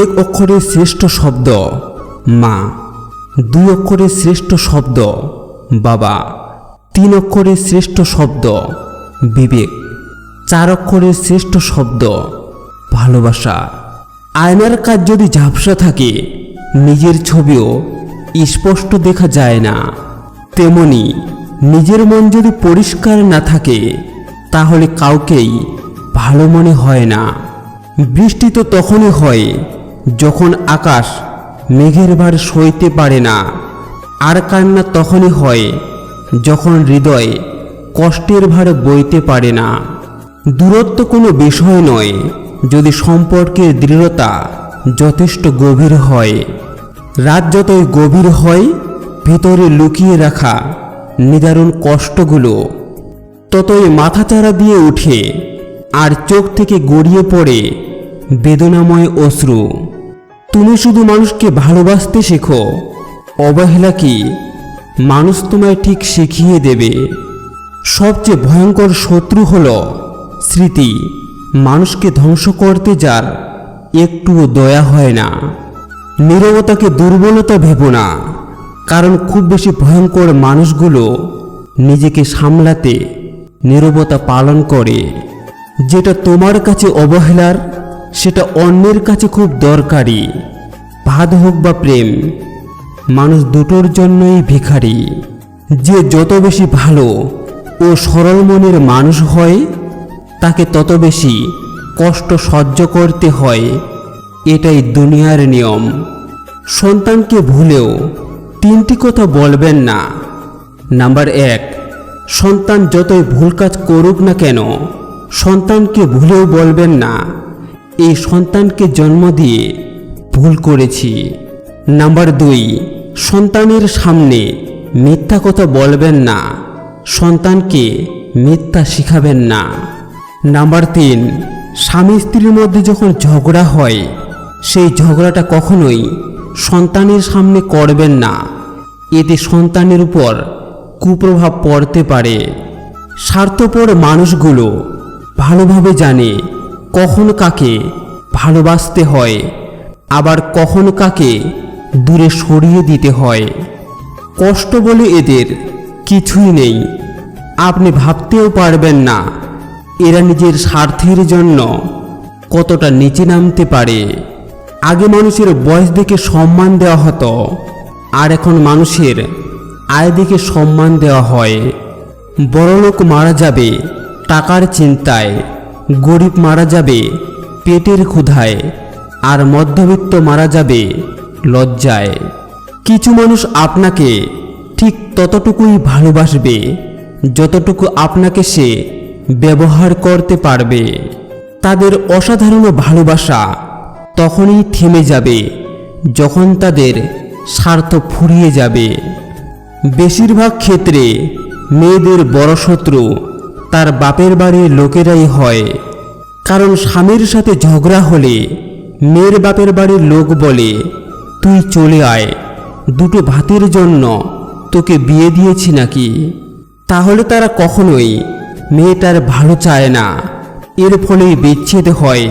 এক অক্ষরের শ্রেষ্ঠ শব্দ মা, 2 অক্ষরের শ্রেষ্ঠ শব্দ বাবা, 3 অক্ষরের শ্রেষ্ঠ শব্দ বিবেক, 4 অক্ষরের শ্রেষ্ঠ শব্দ ভালোবাসা। আয়নার কাজ যদি ঝাপসা থাকে নিজের ছবিও স্পষ্ট দেখা যায় না। তেমনি নিজের মন যদি পরিষ্কার না থাকে তাহলে কাউকেই ভালো মনে হয় না। বৃষ্টি তো তখনই হয় যখন আকাশ মেঘের ভার সইতে পারে না, আর কান্না তখনই হয় যখন হৃদয় কষ্টের ভার বইতে পারে না। দূরত্ব কোনো বিষয় নয় যদি সম্পর্কের দৃঢ়তা যথেষ্ট গভীর হয়। রাত যতই গভীর হয় ভিতরে লুকিয়ে রাখা নিদারুণ কষ্টগুলো ততই মাথাচাড়া দিয়ে ওঠে, আর চোখ থেকে গড়িয়ে পড়ে বেদনাময় অশ্রু। তুমি শুধু মানুষকে ভালোবাসতে শেখো, অবহেলা কি মানুষ তোমায় ঠিক শিখিয়ে দেবে। সবচেয়ে ভয়ঙ্কর শত্রু হলো স্মৃতি, মানুষকে ধ্বংস করতে যার একটুও দয়া হয় না। নীরবতাকে দুর্বলতা ভেবো না, কারণ খুব বেশি ভয়ঙ্কর মানুষগুলো নিজেকে সামলাতে নীরবতা পালন করে। যেটা তোমার কাছে অবহেলার সেটা অন্যের কাছে খুব দরকারি। ভাদ হোক বা প্রেম, মানুষ দুটোর জন্যই ভিখারি। যে যত বেশি ভালো ও সরল মনের মানুষ হয় তাকে তত বেশি কষ্ট সহ্য করতে হয়। এটাই দুনিয়ার নিয়ম। সন্তানকে ভুলেও 3টি কথা বলবেন না। নাম্বার 1, সন্তান যতই ভুল কাজ করুক না কেন সন্তানকে ভুলেও বলবেন না এই সন্তানকে জন্ম দিয়ে ভুল করেছি। নাম্বার 2, সন্তানের সামনে মিথ্যা কথা বলবেন না, সন্তানকে মিথ্যা শিখাবেন না। নাম্বার 3, স্বামী স্ত্রীর মধ্যে যখন ঝগড়া হয় সেই ঝগড়াটা কখনোই সন্তানের সামনে করবেন না, এতে সন্তানের উপর কুপ্রভাব পড়তে পারে। স্বার্থপর মানুষগুলো ভালোভাবে জানে কখন কাকে ভালোবাসতে হয়, আবার কখন কাকে দূরে সরিয়ে দিতে হয়। কষ্ট বলে এদের কিছুই নেই, আপনি ভাবতেও পারবেন না এরা নিজের স্বার্থের জন্য কতটা নিচে নামতে পারে। আগে মানুষের বয়স দেখে সম্মান দেওয়া হতো, আর এখন মানুষের আয় দেখে সম্মান দেওয়া হয়। বড়লোক মারা যাবে টাকার চিন্তায়, গরিব মারা যাবে পেটের ক্ষুধায়, আর মধ্যবিত্ত মারা যাবে লজ্জায়। কিছু মানুষ আপনাকে ঠিক ততটুকুই ভালোবাসবে যতটুকু আপনাকে সে ব্যবহার করতে পারবে। তাদের অসাধারণ ভালোবাসা তখনই থেমে যাবে যখন তাদের স্বার্থ ফুরিয়ে যাবে। বেশিরভাগ ক্ষেত্রে মেয়েদের বড় শত্রু তার বাপের বাড়ির লোকেরাই হয়, কারণ স্বামীর সাথে ঝগড়া হলে মেয়ের বাপের বাড়ির লোক বলে, তুই চলে আয়, 2টো ভাতের জন্য তোকে বিয়ে দিয়েছি নাকি। তাহলে তারা কখনোই মেয়েটার ভালো চায় না। এর ফলেই বিচ্ছেদ হয়,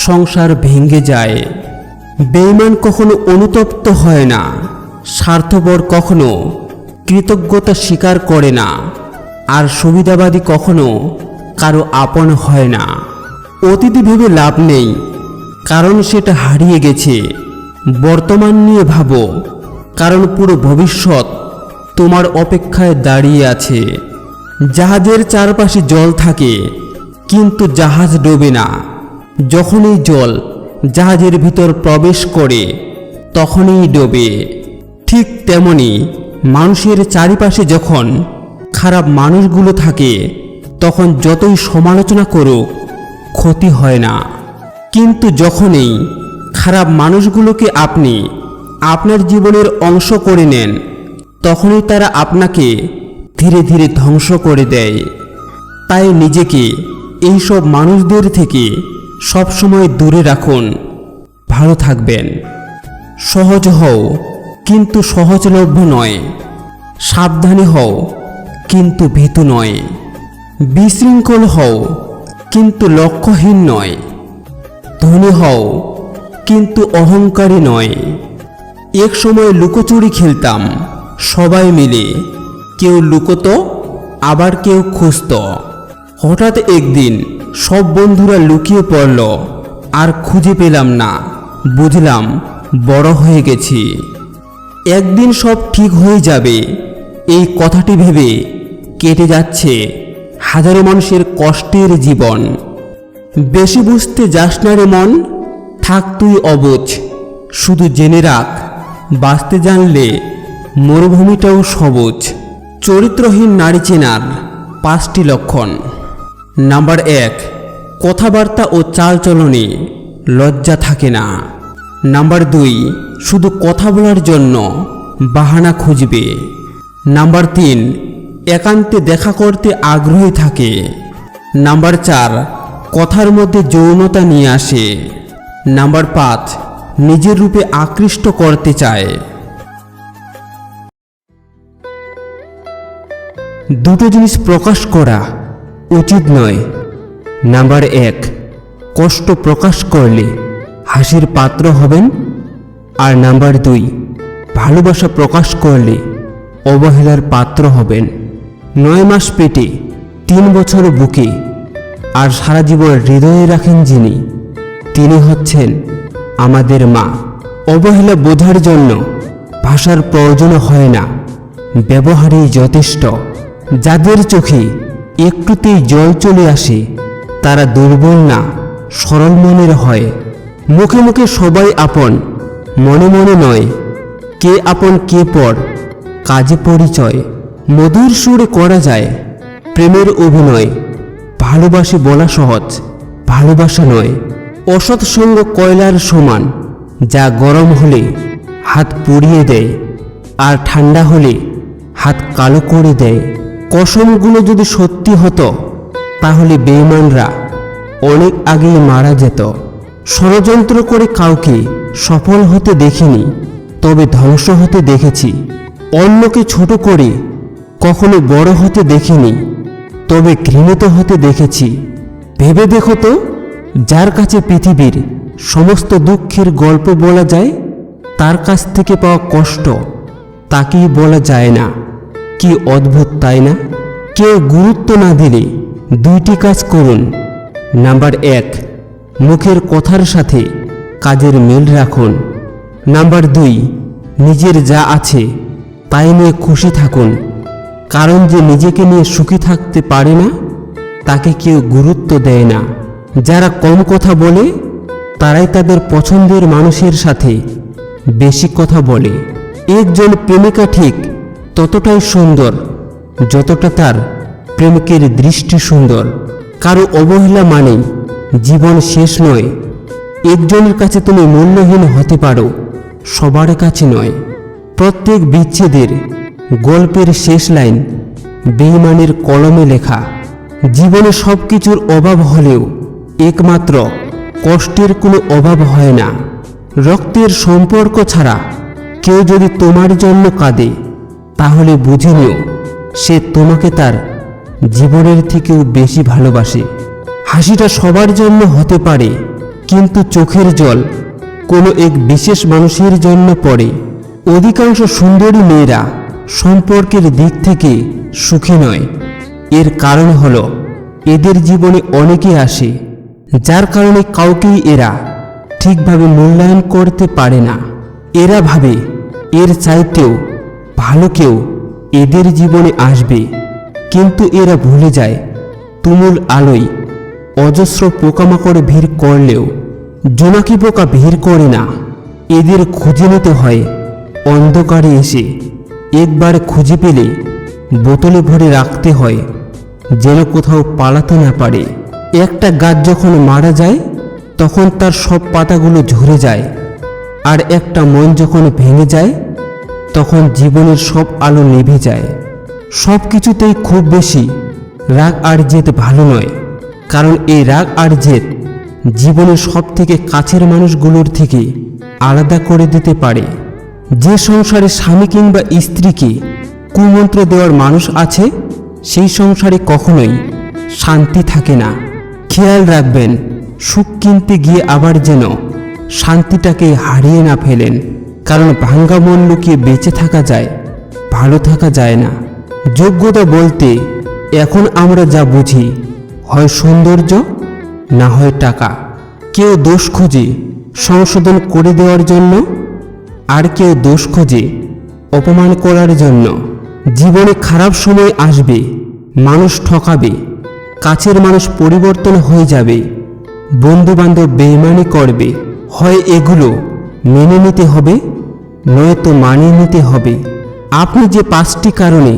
সংসার ভেঙে যায়। বেঈমান কখনো অনুতপ্ত হয় না, স্বার্থপর কখনো কৃতজ্ঞতা স্বীকার করে না, আর সুবিধাবাদী কখনো কারো আপন হয় না। অতীত ভেবে লাভ নেই, কারণ সেটা হারিয়ে গেছে। বর্তমান নিয়ে ভাবো, কারণ পুরো ভবিষ্যৎ তোমার অপেক্ষায় দাঁড়িয়ে আছে। জাহাজের চারপাশে জল থাকে কিন্তু জাহাজ ডোবে না। যখনই জল জাহাজের ভিতর প্রবেশ করে তখনই ডোবে। ঠিক তেমনি মানুষের চারিপাশে যখন খারাপ মানুষগুলো থাকে তখন যতই সমালোচনা করুক ক্ষতি হয় না, কিন্তু যখনই খারাপ মানুষগুলোকে আপনি আপনার জীবনের অংশ করে নেন তখনই তারা আপনাকে ধীরে ধীরে ধ্বংস করে দেয়। তাই নিজেকে এইসব মানুষদের থেকে সবসময় দূরে রাখুন। ভালো থাকবেন। সহজ হও কিন্তু সহজলভ্য নয়, সাবধানী হও কিন্তু ভীতু নয়, বিশৃঙ্খল হও কিন্তু লক্ষ্যহীন নয়, ধনী হও কিন্তু অহংকারী নয়। এক সময় লুকোচুরি খেলতাম সবাই মিলে, কেউ লুকোতো আবার কেউ খুঁজত। হঠাৎ একদিন সব বন্ধুরা লুকিয়ে পড়ল, আর খুঁজে পেলাম না। বুঝলাম বড় হয়ে গেছি। একদিন সব ঠিক হয়ে যাবে, এই কথাটি ভেবে কেটে যাচ্ছে হাজারো মানুষের কষ্টের জীবন। বেশি বুঝতে যাস না রে মন, থাক তুই অবুঝ। শুধু জেনে রাখ, বাঁচতে জানলে মরুভূমিটাও সবুজ। চরিত্রহীন নারী চেনার 5টি লক্ষণ। নাম্বার 1, কথাবার্তা ও চালচলনে লজ্জা থাকে না। নাম্বার 2, শুধু কথা বলার জন্য বাহানা খুঁজবে। নাম্বার 3, একান্তে দেখা করতে আগ্রহী থাকে। নাম্বার 4, কথার মধ্যে যৌনতা নিয়ে আসে। নাম্বার 5, নিজের রূপে আকৃষ্ট করতে চায়। দুটো জিনিস প্রকাশ করা উচিত নয়। নাম্বার 1, কষ্ট প্রকাশ করলে হাসির পাত্র হবেন। আর নাম্বার 2, ভালোবাসা প্রকাশ করলে অবহেলার পাত্র হবেন। 9 মাস পেটে, 3 বছর বুকে, আর সারা জীবন হৃদয়ে রাখেন যিনি, তিনি হচ্ছেন আমাদের মা। অবহেলা বোঝার জন্য ভাষার প্রয়োজন হয় না, ব্যবহারই যথেষ্ট। যাদের চোখে একটুতেই জল চলে আসে, তারা দুর্বল না, সরল মনের হয়। মুখে মুখে সবাই আপন, মনে মনে নয়। কে আপন কে পর, কাজে পরিচয়। মধুর সুরে করা যায় প্রেমের অভিনয়। ভালোবাসি বলা সহজ, ভালোবাসা নয়। অসৎ সঙ্গ কয়লার সমান, যা গরম হলে হাত পুড়িয়ে দেয়, আর ঠান্ডা হলে হাত কালো করে দেয়। কসমগুলো যদি সত্যি হতো, তাহলে বেঈমানরা অনেক আগেই মারা যেত। ষড়যন্ত্র করে কাউকে সফল হতে দেখিনি, তবে ধ্বংস হতে দেখেছি। অন্যকে ছোট করে কখনো বড় হতে দেখিনি, তবে ঘৃণিত হতে দেখেছি। ভেবে দেখো তো, যার কাছে পৃথিবীর সমস্ত দুঃখের গল্প বলা যায়, তার কাছ থেকে পাওয়া কষ্ট তাকেই বলা যায় না। কি অদ্ভুত তাই না? কেউ গুরুত্ব না দিলে 2টি কাজ করুন। নাম্বার 1, মুখের কথার সাথে কাজের মিল রাখুন। নাম্বার 2, নিজের যা আছে তাই নিয়ে খুশি থাকুন। কারণ যে নিজেকে নিয়ে সুখী থাকতে পারে না, তাকে কেউ গুরুত্ব দেয় না। যারা কম কথা বলে, তারাই তাদের পছন্দের মানুষের সাথে বেশি কথা বলে। একজন প্রেমিকা ঠিক ততটাই সুন্দর যতটা তার প্রেমিকের দৃষ্টি সুন্দর। কারো অবহেলা মানেই জীবন শেষ নয়। একজনের কাছে তুমি মূল্যহীন হতে পারো, সবার কাছে নয়। প্রত্যেক বিচ্ছেদের গল্পের শেষ লাইন বেঈমানের কলমে লেখা। জীবনে সব কিছুর অভাব হলেও একমাত্র কষ্টের কোনো অভাব হয় না। রক্তের সম্পর্ক ছাড়া কেউ যদি তোমার জন্য কাঁদে, তাহলে বুঝে নিও সে তোমাকে তার জীবনের থেকেও বেশি ভালোবাসে। হাসিটা সবার জন্য হতে পারে, কিন্তু চোখের জল কোনো এক বিশেষ মানুষের জন্য পড়ে। অধিকাংশ সুন্দরী মেয়েরা সম্পর্কের দিক থেকে সুখী নয়। এর কারণ হলো এদের জীবনে অনেকে আসে, যার কারণে কাউকেই এরা ঠিকভাবে মূল্যায়ন করতে পারে না। এরা ভাবে এর চাইতেও ভালো কেউ এদের জীবনে আসবে, কিন্তু এরা ভুলে যায় তুমুল আলোয় অজস্র পোকামাকড় ভিড় করলেও জোনাকি পোকা ভিড় করে না। এদের খুঁজে নিতে হয় অন্ধকারে এসে। একবার খুঁজে পেলে বোতলে ভরে রাখতে হয়, যেন কোথাও পালাতে না পারে। একটা গাছ যখন মারা যায়, তখন তার সব পাতাগুলো ঝরে যায়। আর একটা মন যখন ভেঙে যায়, তখন জীবনের সব আলো নিভে যায়। সব কিছুতেই খুব বেশি রাগ আর জেদ ভালো নয়, কারণ এই রাগ আর জেদ জীবনের সব থেকে কাছের মানুষগুলোর থেকে আলাদা করে দিতে পারে। যে সংসারে স্বামী কিংবা স্ত্রীকে কুমন্ত্র দেওয়ার মানুষ আছে, সেই সংসারে কখনোই শান্তি থাকে না। খেয়াল রাখবেন, সুখ কিনতে গিয়ে আবার যেন শান্তিটাকে হারিয়ে না ফেলেন, কারণ ভাঙ্গা মন লুকিয়ে বেঁচে থাকা যায়, ভালো থাকা যায় না। যোগ্যতা বলতে এখন আমরা যা বুঝি, হয় সৌন্দর্য, না হয় টাকা। কেউ দোষ খোঁজে সংশোধন করে দেওয়ার জন্য, আর কেউ দোষ খোঁজে অপমান করার জন্য। জীবনে খারাপ সময় আসবে, মানুষ ঠকাবে, কাছের মানুষ পরিবর্তন হয়ে যাবে, বন্ধুবান্ধব বেইমানি করবে। হয় এগুলো মেনে নিতে হবে, নয়তো মানিয়ে নিতে হবে। আপনি যে 5টি কারণে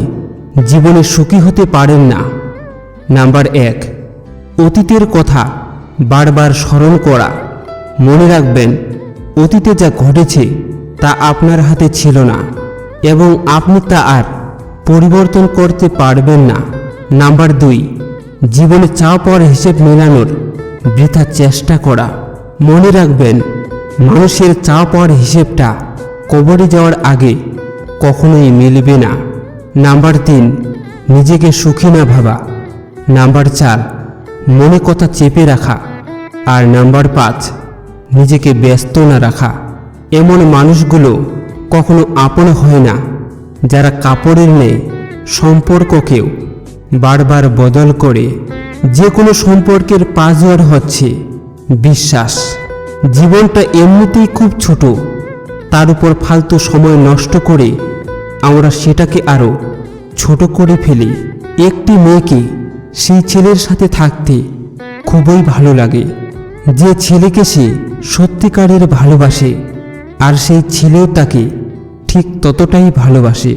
জীবনে সুখী হতে পারেন না। নাম্বার 1, অতীতের কথা বারবার স্মরণ করা। মনে রাখবেন, অতীতে যা ঘটেছে তা আপনার হাতে ছিল না এবং আপনি তা আর পরিবর্তন করতে পারবেন না। নাম্বার 2, জীবনে চাওয়া পাওয়ার হিসেব মেলানোর বৃথা চেষ্টা করা। মনে রাখবেন, মানুষের চাওয়া পাওয়ার হিসেবটা কবরে যাওয়ার আগে কখনোই মিলবে না। নাম্বার 3, নিজেকে সুখী না ভাবা। নাম্বার 4, মনে কথা চেপে রাখা। আর নাম্বার 5, নিজেকে ব্যস্ত না রাখা। এমন মানুষগুলো কখনো আপন হয় না, যারা কাপড়ের ন্যায় সম্পর্ককেও বারবার বদল করে। যে কোনো সম্পর্কের পাসওয়ার্ড হচ্ছে বিশ্বাস। জীবনটা এমনিতেই খুব ছোট, তার উপর ফালতু সময় নষ্ট করে আমরা সেটাকে আরও ছোট করে ফেলি। একটি মেয়েকে সেই ছেলের সাথে থাকতে খুবই ভালো লাগে, যে ছেলেকে সে সত্যিকারের ভালোবাসে, আর সেই ছেলেও তাকে ঠিক ততটাই ভালোবাসে।